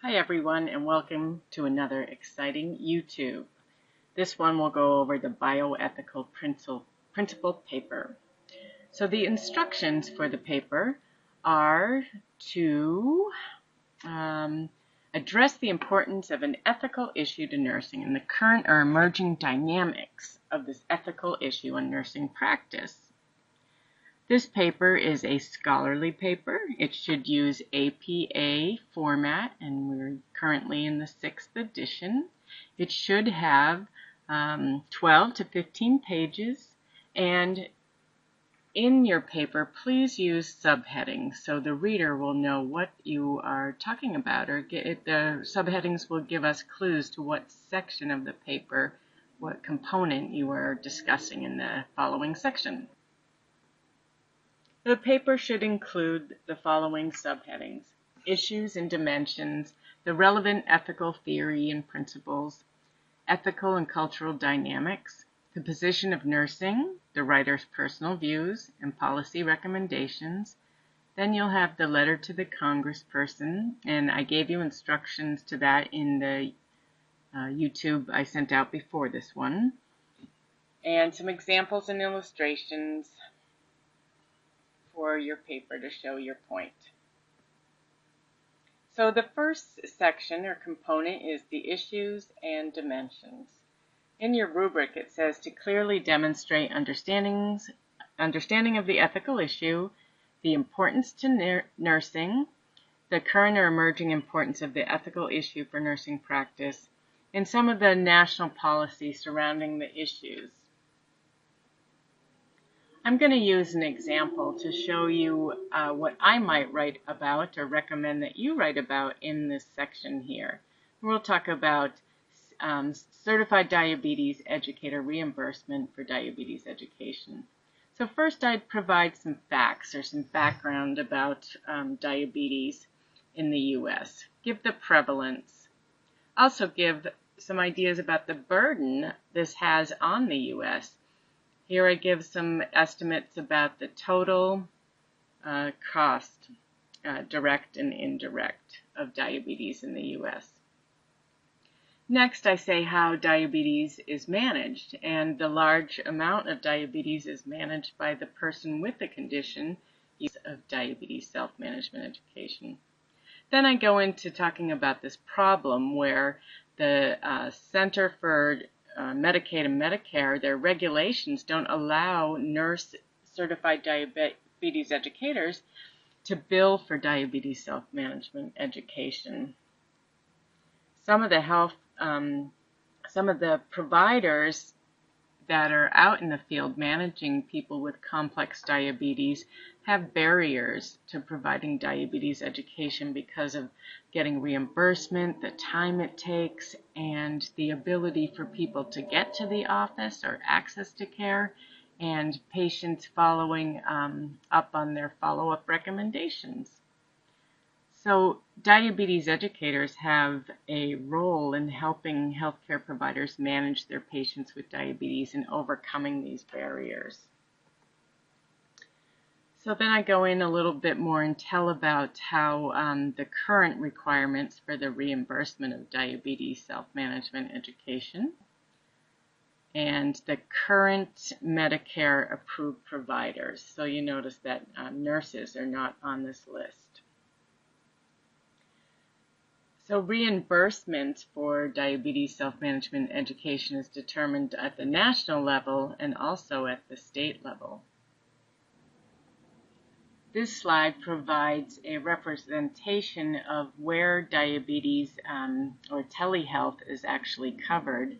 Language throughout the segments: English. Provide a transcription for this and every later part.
Hi everyone, and welcome to another exciting YouTube. This one will go over the bioethical principle paper. So the instructions for the paper are to address the importance of an ethical issue to nursing and the current or emerging dynamics of this ethical issue in nursing practice. This paper is a scholarly paper. It should use APA format, and we're currently in the 6th edition. It should have 12 to 15 pages, and in your paper, please use subheadings so the reader will know what you are talking about, or the subheadings will give us clues to what section of the paper, what component you are discussing in the following section. The paper should include the following subheadings: issues and dimensions, the relevant ethical theory and principles, ethical and cultural dynamics, the position of nursing, the writer's personal views and policy recommendations. Then you'll have the letter to the congressperson, and I gave you instructions to that in the YouTube I sent out before this one, and some examples and illustrations for your paper to show your point. So the first section or component is the issues and dimensions. In your rubric it says to clearly demonstrate understanding of the ethical issue, the importance to nursing, the current or emerging importance of the ethical issue for nursing practice, and some of the national policy surrounding the issues. I'm going to use an example to show you what I might write about or recommend that you write about in this section here. We'll talk about certified diabetes educator reimbursement for diabetes education. So first I'd provide some facts or some background about diabetes in the U.S. Give the prevalence. Also give some ideas about the burden this has on the U.S. Here I give some estimates about the total cost, direct and indirect, of diabetes in the U.S. Next, I say how diabetes is managed, and the large amount of diabetes is managed by the person with the condition, use of diabetes self-management education. Then I go into talking about this problem where the Center for Medicaid and Medicare, their regulations don't allow nurse-certified diabetes educators to bill for diabetes self-management education. Some of the providers that are out in the field managing people with complex diabetes have barriers to providing diabetes education because of getting reimbursement, the time it takes, and the ability for people to get to the office or access to care, and patients following up on their follow-up recommendations. So diabetes educators have a role in helping healthcare providers manage their patients with diabetes and overcoming these barriers. So then I go in a little bit more and tell about how the current requirements for the reimbursement of diabetes self-management education and the current Medicare approved providers. So you notice that nurses are not on this list. So reimbursement for diabetes self-management education is determined at the national level and also at the state level. This slide provides a representation of where diabetes or telehealth is actually covered.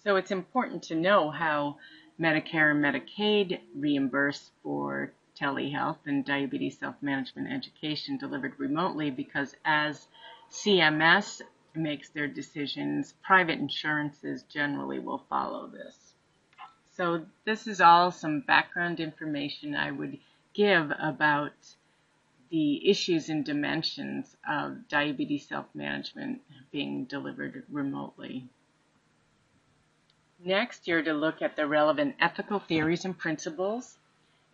So it's important to know how Medicare and Medicaid reimburse for telehealth and diabetes self-management education delivered remotely, because as CMS makes their decisions, private insurances generally will follow this. So this is all some background information I would give about the issues and dimensions of diabetes self-management being delivered remotely. Next, you're to look at the relevant ethical theories and principles,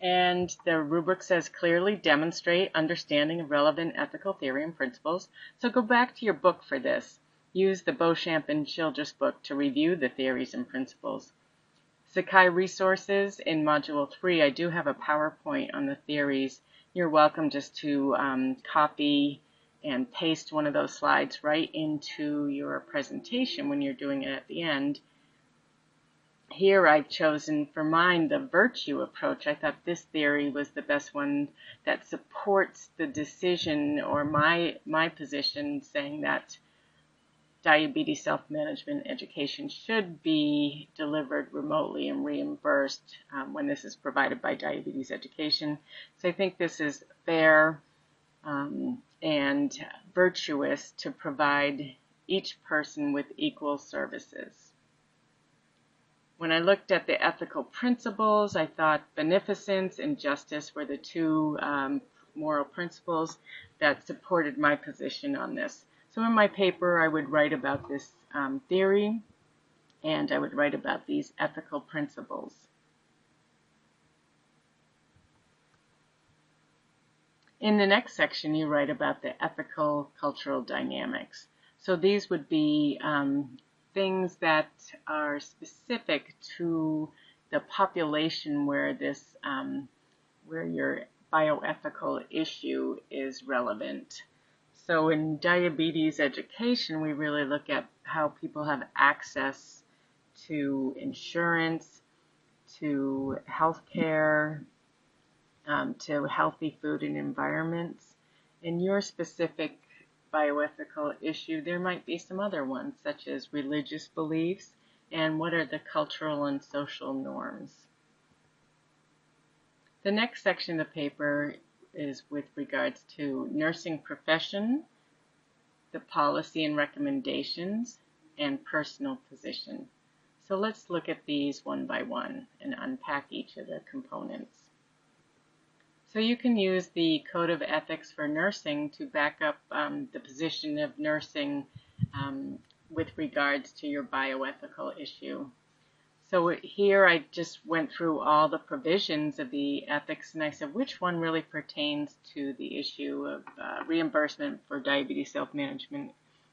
And the rubric says clearly demonstrate understanding of relevant ethical theory and principles. So go back to your book for this. Use the Beauchamp and Childress book to review the theories and principles. Sakai resources in Module 3, I do have a PowerPoint on the theories. You're welcome just to copy and paste one of those slides right into your presentation when you're doing it at the end. Here I've chosen for mine the virtue approach. I thought this theory was the best one that supports the decision or my position saying that diabetes self-management education should be delivered remotely and reimbursed when this is provided by diabetes education. So I think this is fair and virtuous to provide each person with equal services. When I looked at the ethical principles, I thought beneficence and justice were the two moral principles that supported my position on this. So in my paper, I would write about this theory, and I would write about these ethical principles. In the next section, you write about the ethical cultural dynamics. So these would be things that are specific to the population where this, where your bioethical issue is relevant. So in diabetes education, we really look at how people have access to insurance, to health care, to healthy food and environments. In your specific bioethical issue, there might be some other ones, such as religious beliefs and what are the cultural and social norms. The next section of the paper is with regards to nursing profession, the policy and recommendations, and personal position. So let's look at these one by one and unpack each of the components. So you can use the Code of Ethics for Nursing to back up the position of nursing with regards to your bioethical issue. So here I just went through all the provisions of the ethics and I said which one really pertains to the issue of reimbursement for diabetes self-management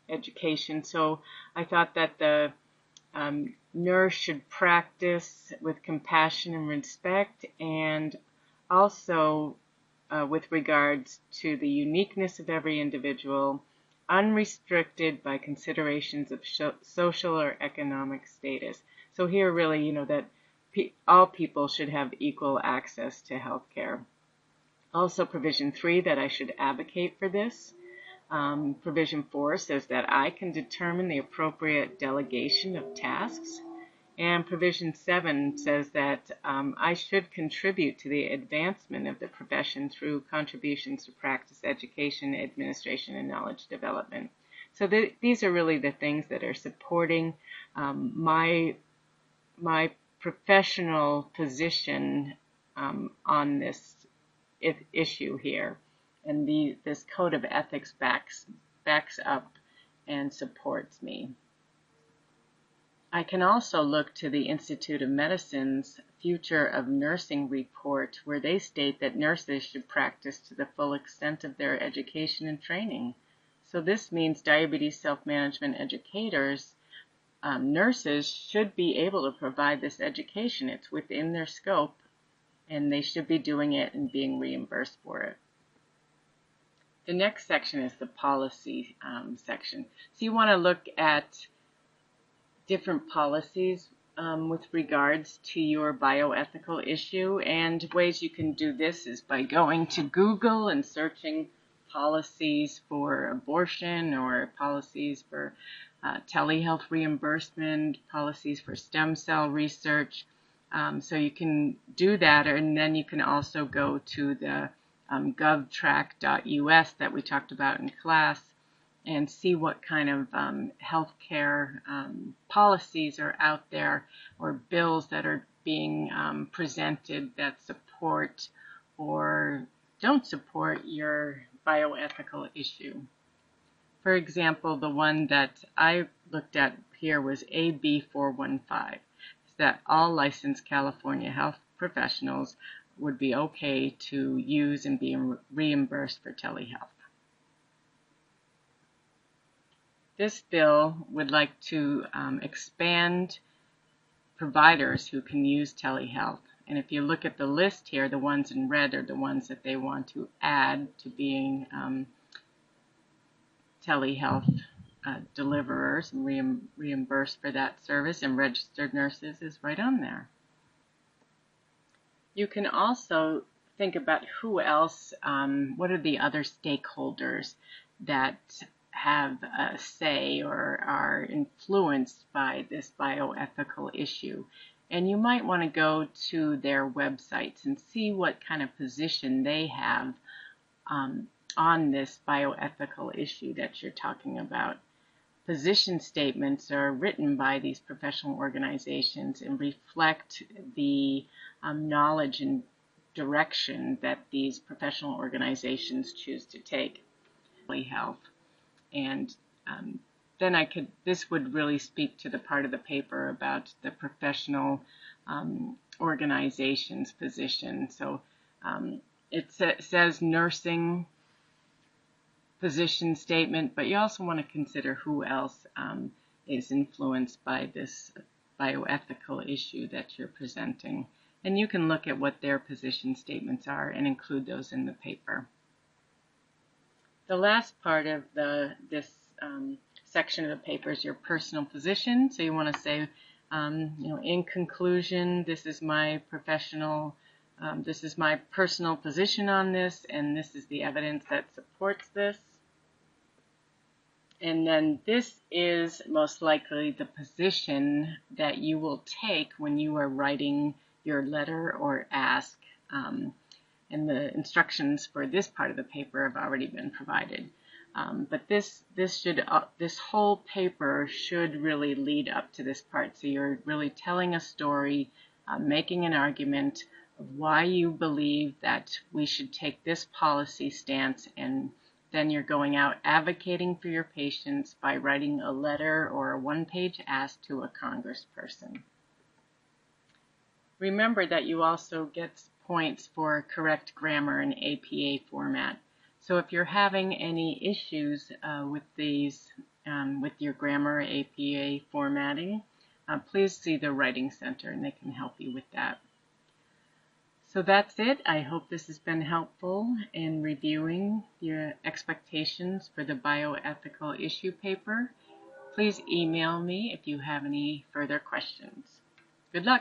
education. So I thought that the nurse should practice with compassion and respect, and also with regards to the uniqueness of every individual, unrestricted by considerations of social or economic status. So here really, that all people should have equal access to health care. Also provision 3, that I should advocate for this. Provision 4 says that I can determine the appropriate delegation of tasks. And provision 7 says that I should contribute to the advancement of the profession through contributions to practice, education, administration, and knowledge development. So these are really the things that are supporting my professional position on this issue here. And this Code of Ethics backs up and supports me. I can also look to the Institute of Medicine's Future of Nursing report, where they state that nurses should practice to the full extent of their education and training. So this means diabetes self-management educators, nurses should be able to provide this education. It's within their scope, and they should be doing it and being reimbursed for it. The next section is the policy section. So you want to look at different policies with regards to your bioethical issue, and ways you can do this is by going to Google and searching policies for abortion or policies for telehealth reimbursement, policies for stem cell research. So you can do that, and then you can also go to the govtrack.us that we talked about in class and see what kind of healthcare policies are out there, or bills that are being presented that support or don't support your bioethical issue. For example, the one that I looked at here was AB 415, that all licensed California health professionals would be okay to use and be reimbursed for telehealth. This bill would like to expand providers who can use telehealth. And if you look at the list here, the ones in red are the ones that they want to add to being telehealth deliverers and reimbursed for that service, and registered nurses is right on there. You can also think about who else, what are the other stakeholders that have a say or are influenced by this bioethical issue. And you might want to go to their websites and see what kind of position they have on this bioethical issue that you're talking about. Position statements are written by these professional organizations and reflect the knowledge and direction that these professional organizations choose to take. Health. And then this would really speak to the part of the paper about the professional organization's position. So it says nursing position statement, but you also want to consider who else is influenced by this bioethical issue that you're presenting. And you can look at what their position statements are and include those in the paper. The last part of this section of the paper is your personal position. So you want to say, in conclusion, this is my personal position on this, and this is the evidence that supports this. And then this is most likely the position that you will take when you are writing your letter or ask. And the instructions for this part of the paper have already been provided. But this whole paper should really lead up to this part. So you're really telling a story, making an argument of why you believe that we should take this policy stance, and then you're going out advocating for your patients by writing a letter or a one-page ask to a congressperson. Remember that you also get points for correct grammar in APA format. So if you're having any issues with these, with your grammar APA formatting, please see the Writing Center and they can help you with that. So that's it. I hope this has been helpful in reviewing your expectations for the bioethical issue paper. Please email me if you have any further questions. Good luck.